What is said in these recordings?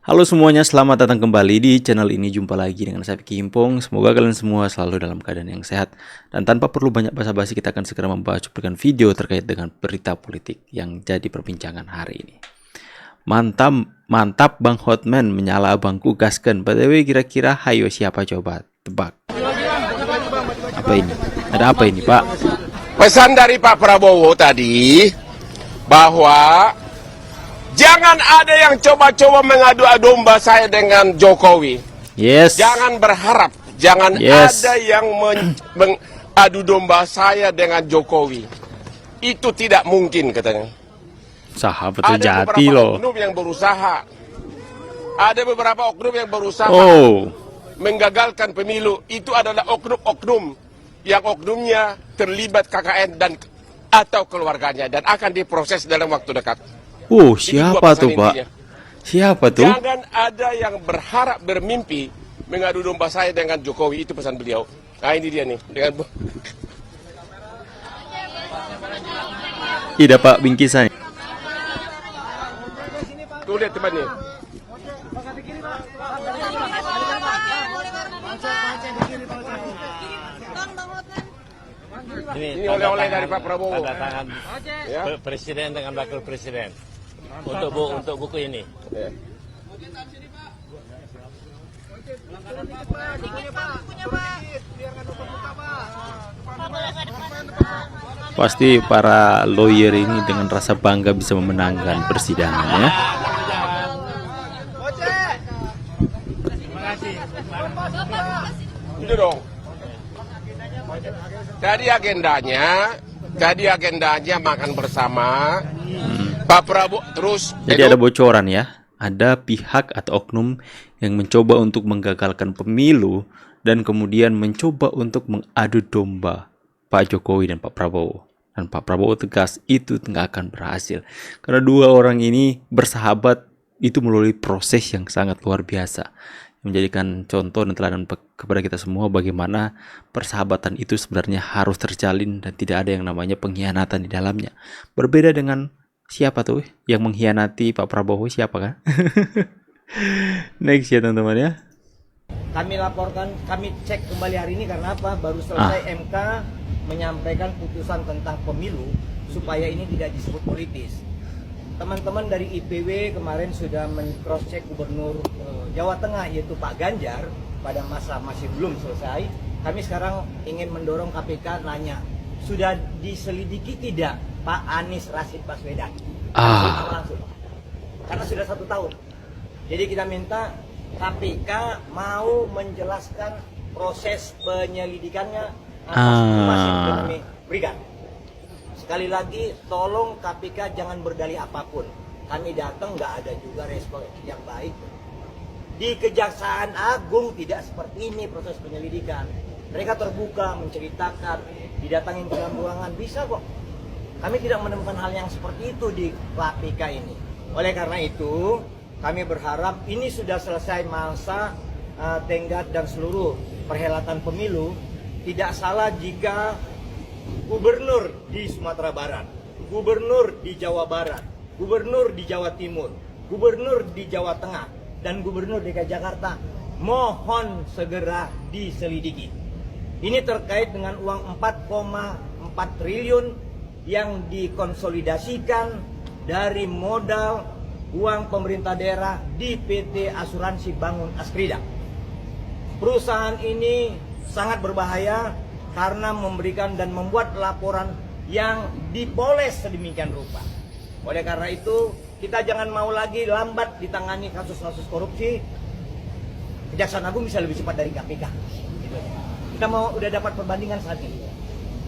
Halo semuanya, selamat datang kembali di channel ini. Jumpa lagi dengan saya Piki Himpong. Semoga kalian semua selalu dalam keadaan yang sehat. Dan tanpa perlu banyak basa-basi, kita akan segera membahas cuplikan video terkait dengan berita politik yang jadi perbincangan hari ini. Mantap Bang Hotman menyala abangku gasken. BTW kira-kira hayo siapa coba tebak. Apa ini? Ada apa ini, Pak? Pesan dari Pak Prabowo tadi bahwa jangan ada yang coba-coba mengadu domba saya dengan Jokowi. Yes. Jangan berharap, jangan ada yang mengadu domba saya dengan Jokowi. Itu tidak mungkin katanya. Sahabat Ada sejati beberapa loh. oknum yang berusaha. Ada beberapa oknum yang berusaha menggagalkan pemilu. Itu adalah oknum-oknum yang oknumnya terlibat KKN dan atau keluarganya dan akan diproses dalam waktu dekat. Siapa tuh, Pak? Intinya. Siapa tuh? Jangan ada yang berharap bermimpi mengadu domba saya dengan Jokowi, itu pesan beliau. Nah ini dia nih dengan Tidak, Pak, bingkisan. tuh lihat teman nih. Ini oleh-oleh dari Pak Prabowo. Tanda tangan Ya. presiden dengan wakil presiden untuk buku ini. Ya. Pasti para lawyer ini dengan rasa bangga bisa memenangkan persidangan ya. Itu dong. Tadi agendanya makan bersama. Pak Prabowo terus. Jadi ada bocoran ya. Ada pihak atau oknum yang mencoba untuk menggagalkan pemilu dan kemudian mencoba untuk mengadu domba Pak Jokowi dan Pak Prabowo. Dan Pak Prabowo tegas itu nggak akan berhasil. Karena dua orang ini bersahabat itu melalui proses yang sangat luar biasa. Menjadikan contoh dan teladan kepada kita semua bagaimana persahabatan itu sebenarnya harus terjalin dan tidak ada yang namanya pengkhianatan di dalamnya. Berbeda dengan siapa tuh yang mengkhianati Pak Prabowo, siapa kan? Next ya teman-teman ya. Kami laporkan, kami cek kembali hari ini karena apa? Baru selesai MK menyampaikan putusan tentang pemilu supaya ini tidak disebut politis. Teman-teman dari IPW kemarin sudah men-cross check Gubernur Jawa Tengah yaitu Pak Ganjar pada masa masih belum selesai. Kami sekarang ingin mendorong KPK nanya, sudah diselidiki tidak Pak Anies Rashid Baswedan? Langsung. Karena sudah 1 tahun. Jadi kita minta KPK mau menjelaskan proses penyelidikannya atas informasi yang sudah kami berikan. Sekali lagi, tolong KPK jangan berdalih apapun. Kami datang nggak ada juga respon yang baik. Di Kejaksaan Agung tidak seperti ini proses penyelidikan. Mereka terbuka, menceritakan, didatangin ke dalam ruangan, bisa kok. Kami tidak menemukan hal yang seperti itu di KPK ini. Oleh karena itu, kami berharap ini sudah selesai masa tenggat dan seluruh perhelatan pemilu. Tidak salah jika gubernur di Sumatera Barat, gubernur di Jawa Barat, gubernur di Jawa Timur, gubernur di Jawa Tengah, dan gubernur DKI Jakarta mohon segera diselidiki. Ini terkait dengan uang 4,4 triliun yang dikonsolidasikan dari modal uang pemerintah daerah di PT Asuransi Bangun Askrida. Perusahaan ini sangat berbahaya karena memberikan dan membuat laporan yang dipoles sedemikian rupa. Oleh karena itu, kita jangan mau lagi lambat ditangani kasus-kasus korupsi. Kejaksaan Agung bisa lebih cepat dari KPK. Gitu. Kita udah dapat perbandingan saat ini.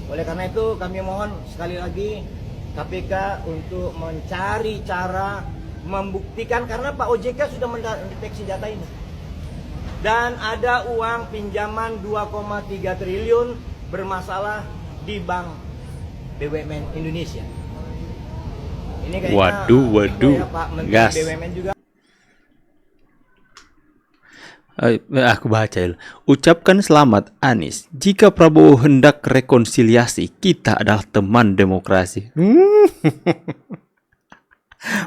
Oleh karena itu, kami mohon sekali lagi KPK untuk mencari cara membuktikan karena Pak OJK sudah mendeteksi data ini. Dan ada uang pinjaman 2,3 triliun bermasalah di Bank BUMN Indonesia. Ini kayaknya waduh, ya, Pak Menteri gas. BUMN juga. Aku baca ya. Ucapkan selamat Anies. Jika Prabowo hendak rekonsiliasi, kita adalah teman demokrasi.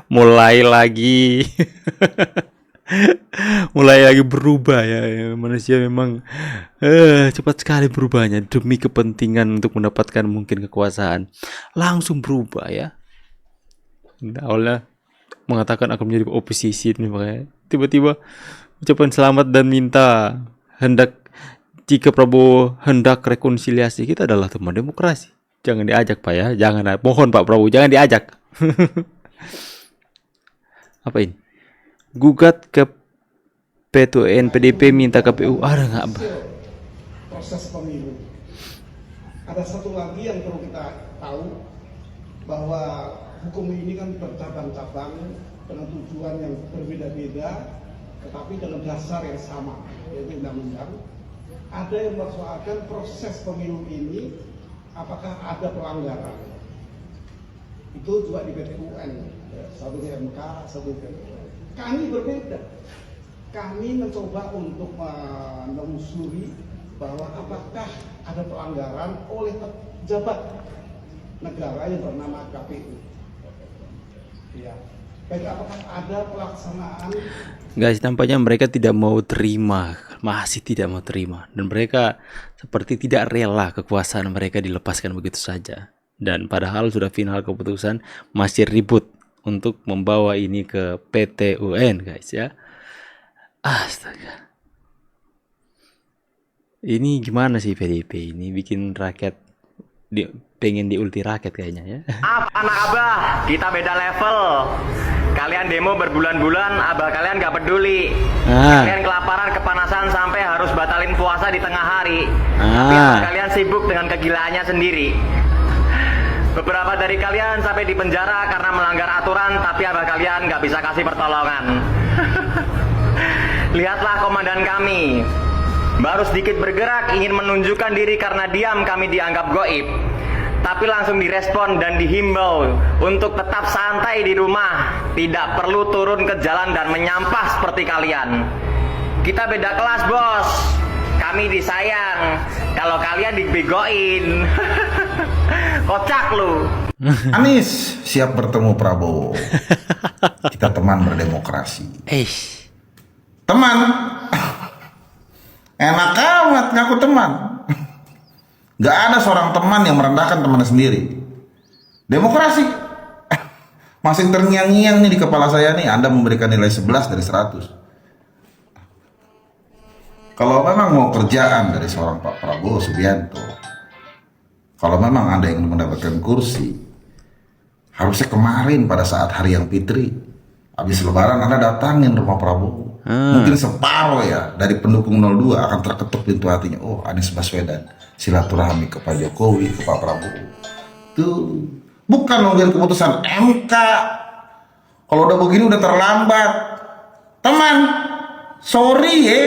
Mulai lagi. mulai lagi berubah ya. Manusia memang cepat sekali berubahnya demi kepentingan untuk mendapatkan mungkin kekuasaan. Langsung berubah ya. Awalnya mengatakan akan menjadi oposisi, makanya tiba-tiba ucapan selamat dan minta jika Prabowo hendak rekonsiliasi, kita adalah teman demokrasi. Jangan diajak Pak ya, jangan. Mohon Pak Prabowo jangan diajak. Apa ini? Gugat ke P2N PDP minta KPU. Ada nggak? Proses pemilu. Ada satu lagi yang perlu kita tahu, bahwa hukum ini kan bercabang-cabang dengan tujuan yang berbeda-beda, tetapi dengan dasar yang sama, yaitu undang-undang. Ada yang mempersoalkan proses pemilu ini, apakah ada pelanggaran. Itu juga di PT UN, satu di MK, satu di PT UN. Kami berbeda. Kami mencoba untuk menelusuri bahwa apakah ada pelanggaran oleh pejabat negara yang bernama KPU. Ya. Baik, apakah ada pelaksanaan? Guys, tampaknya mereka tidak mau terima, masih tidak mau terima, dan mereka seperti tidak rela kekuasaan mereka dilepaskan begitu saja. Dan padahal sudah final keputusan, masih ribut untuk membawa ini ke PT UN, guys ya. Astaga. Ini gimana sih PDIP ini bikin rakyat pengen diulti rakyat kayaknya ya. Anak abah, kita beda level. Kalian demo berbulan-bulan, abah kalian gak peduli. Kalian kelaparan, kepanasan sampai harus batalin puasa di tengah hari. Tapi abah kalian sibuk dengan kegilaannya sendiri. Beberapa dari kalian sampai di penjara karena melanggar aturan, tapi abah kalian gak bisa kasih pertolongan. Lihatlah komandan kami, baru sedikit bergerak ingin menunjukkan diri karena diam kami dianggap goib, tapi langsung direspon dan dihimbau untuk tetap santai di rumah, tidak perlu turun ke jalan dan menyampah seperti kalian. Kita beda kelas bos, kami disayang, kalau kalian dibegoin. Kocak lu. Anies siap bertemu Prabowo. Kita teman berdemokrasi. Teman. Enak amat ngaku teman. Gak ada seorang teman yang merendahkan temannya sendiri. Demokrasi. Masih terngiang-ngiang nih di kepala saya nih. Anda memberikan nilai 11 dari 100. Kalau memang mau kerjaan dari seorang Pak Prabowo Subianto, kalau memang Anda ingin mendapatkan kursi, harusnya kemarin pada saat hari yang fitri, habis lebaran Anda datangin rumah Prabowo. Mungkin separuh ya dari pendukung 02 akan terketuk pintu hatinya. Oh, Anies Baswedan silaturahmi ke Pak Jokowi, ke Pak Prabowo. Tuh, bukan nungguin keputusan MK. Kalau udah begini udah terlambat. Teman, sorry ya.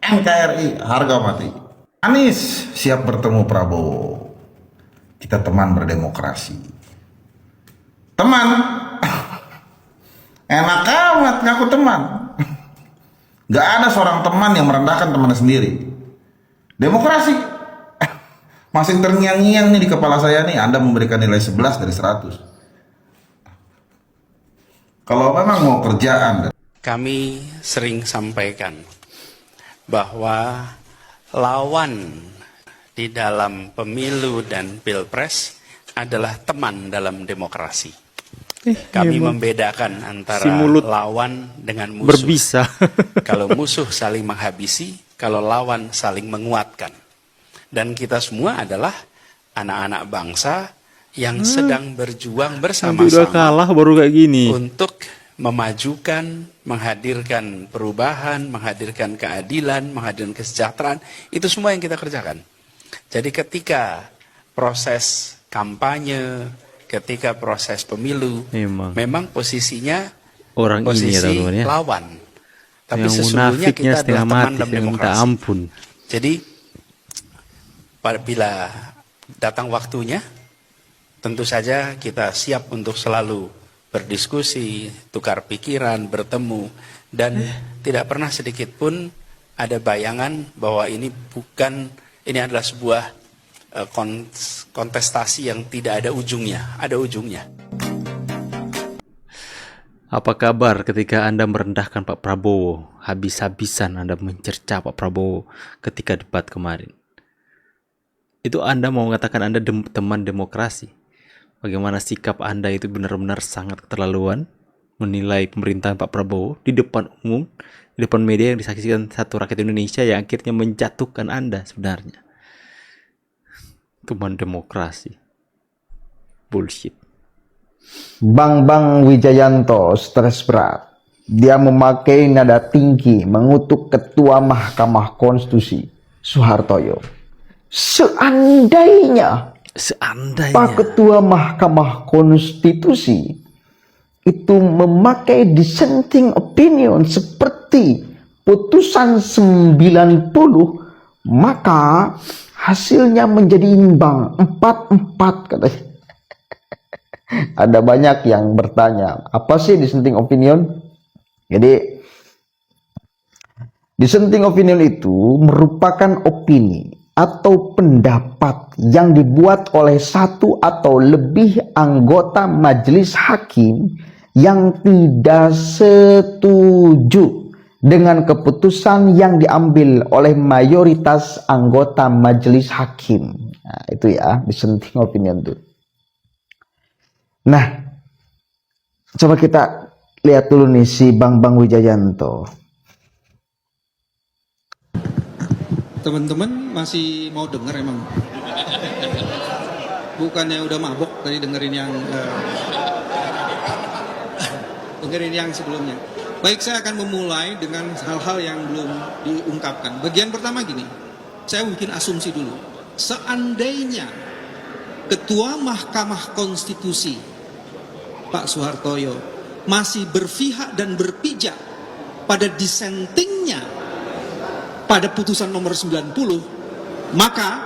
NKRI harga mati. Anies siap bertemu Prabowo. Kita teman berdemokrasi. Teman. Enak amat ngaku teman. Gak ada seorang teman yang merendahkan temannya sendiri. Demokrasi. Masih terngiang-ngiang nih di kepala saya nih. Anda memberikan nilai 11 dari 100. Kalau memang mau kerjaan. Kami sering sampaikan bahwa lawan di dalam pemilu dan pilpres adalah teman dalam demokrasi. Kami membedakan antara lawan dengan musuh. Berbisa. Kalau musuh saling menghabisi, kalau lawan saling menguatkan. Dan kita semua adalah anak-anak bangsa yang sedang berjuang bersama-sama. Udah kalah baru kayak gini. Untuk memajukan, menghadirkan perubahan, menghadirkan keadilan, menghadirkan kesejahteraan, itu semua yang kita kerjakan. Jadi ketika proses kampanye, ketika proses pemilu, memang posisinya orang posisi ini ya, lawan. Tapi yang sesungguhnya kita adalah teman dalam demokrasi. Ampun. Jadi bila datang waktunya, tentu saja kita siap untuk selalu berdiskusi, tukar pikiran, bertemu, dan tidak pernah sedikit pun ada bayangan bahwa ini adalah sebuah kontestasi yang tidak ada ujungnya, ada ujungnya. Apa kabar ketika Anda merendahkan Pak Prabowo? Habis-habisan Anda mencerca Pak Prabowo ketika debat kemarin. Itu Anda mau mengatakan Anda teman demokrasi. Bagaimana sikap Anda itu benar-benar sangat keterlaluan menilai pemerintahan Pak Prabowo di depan umum, di depan media yang disaksikan satu rakyat Indonesia yang akhirnya menjatuhkan Anda sebenarnya. Teman demokrasi. Bullshit. Bambang Wijayanto stres berat. Dia memakai nada tinggi mengutuk Ketua Mahkamah Konstitusi Soehartoyo. Seandainya Pak Ketua Mahkamah Konstitusi itu memakai dissenting opinion seperti putusan 90, maka hasilnya menjadi imbang 4-4 katanya. Ada banyak yang bertanya, apa sih dissenting opinion? Jadi, dissenting opinion itu merupakan opini atau pendapat yang dibuat oleh satu atau lebih anggota majelis hakim yang tidak setuju dengan keputusan yang diambil oleh mayoritas anggota majelis hakim. Nah, itu ya, dissenting opinion itu. Nah, coba kita lihat dulu nih si Bambang Wijayanto. Teman-teman masih mau dengar emang? Bukannya udah mabok tadi dengerin yang sebelumnya. Baik, saya akan memulai dengan hal-hal yang belum diungkapkan. Bagian pertama gini, saya bikin asumsi dulu. Seandainya Ketua Mahkamah Konstitusi Pak Soehartoyo masih berpihak dan berpijak pada dissentingnya pada putusan nomor 90, maka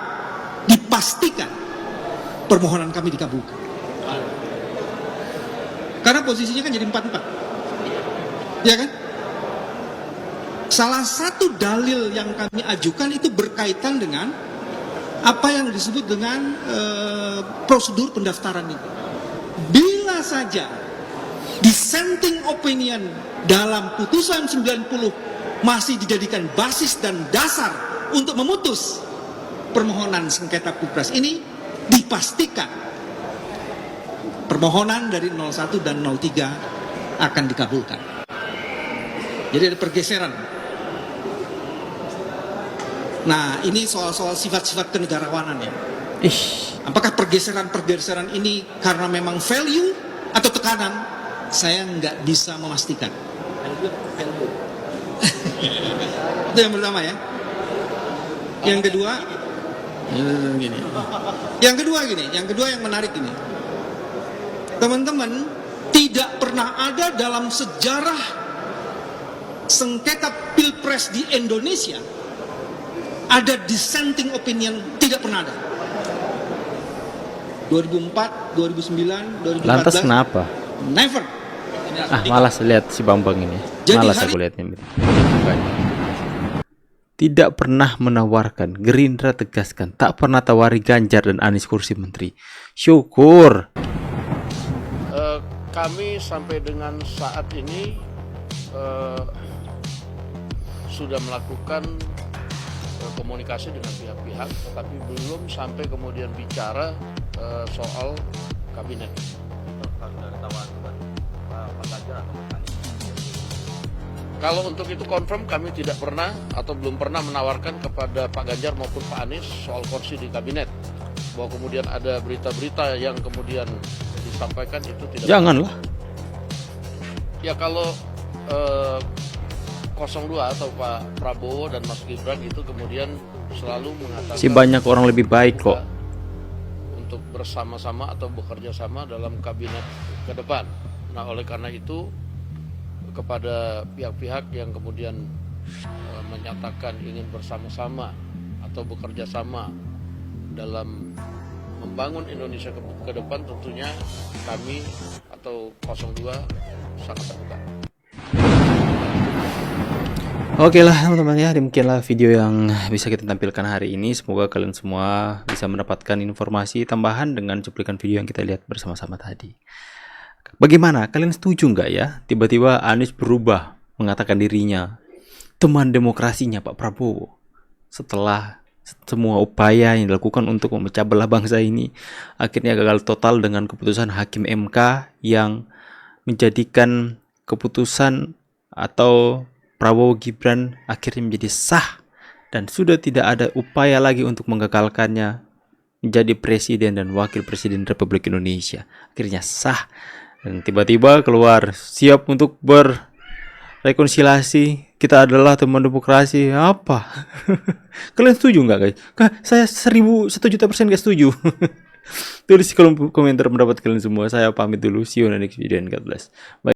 dipastikan permohonan kami dikabulkan. Karena posisinya kan jadi 4-4. Ya kan? Salah satu dalil yang kami ajukan itu berkaitan dengan apa yang disebut dengan prosedur pendaftaran itu. Bila saja dissenting opinion dalam putusan 90 masih dijadikan basis dan dasar untuk memutus permohonan sengketa Pilpres ini, dipastikan permohonan dari 01 dan 03 akan dikabulkan. Jadi ada pergeseran. Nah, ini soal-soal sifat-sifat kenegarawanan ya. Apakah pergeseran-pergeseran ini karena memang value atau tekanan? Saya nggak bisa memastikan. Itu yang pertama ya. Yang kedua, gini. Yang kedua yang menarik ini. Teman-teman, tidak pernah ada dalam sejarah sengketa Pilpres di Indonesia ada dissenting opinion, tidak pernah ada. 2004, 2009, 2014. Lantas kenapa? Never. Malas lihat si Bambang ini. Malas aku lihatnya. Tidak pernah menawarkan. Gerindra tegaskan tak pernah tawari Ganjar dan Anies kursi menteri. Syukur. Kami sampai dengan saat ini sudah melakukan komunikasi dengan pihak-pihak, tetapi belum sampai kemudian bicara soal kabinet. Kalau untuk itu confirm, kami tidak pernah atau belum pernah menawarkan kepada Pak Ganjar maupun Pak Anies soal kursi di kabinet. Bahwa kemudian ada berita-berita yang kemudian disampaikan itu tidak. Janganlah. Ya kalau 02 atau Pak Prabowo dan Mas Gibran itu kemudian selalu mengatakan banyak orang lebih baik kok untuk bersama-sama atau bekerja sama dalam kabinet ke depan. Nah, oleh karena itu kepada pihak-pihak yang kemudian menyatakan ingin bersama-sama atau bekerja sama dalam membangun Indonesia ke depan, tentunya kami atau 02 sangat terbuka. Oke lah teman-teman ya, demikianlah video yang bisa kita tampilkan hari ini. Semoga kalian semua bisa mendapatkan informasi tambahan dengan cuplikan video yang kita lihat bersama-sama tadi. Bagaimana? Kalian setuju nggak ya? Tiba-tiba Anies berubah, mengatakan dirinya teman demokrasinya Pak Prabowo. Setelah semua upaya yang dilakukan untuk memecah belah bangsa ini akhirnya gagal total dengan keputusan Hakim MK yang menjadikan keputusan atau Prabowo Gibran akhirnya menjadi sah dan sudah tidak ada upaya lagi untuk menggagalkannya menjadi presiden dan wakil presiden Republik Indonesia. Akhirnya sah dan tiba-tiba keluar siap untuk berrekonsiliasi. Kita adalah teman demokrasi. Apa? Kalian setuju nggak guys? Saya 1.000% gak setuju. Tulis di kolom komentar pendapat kalian semua. Saya pamit dulu. See you on the next video and God bless. Bye.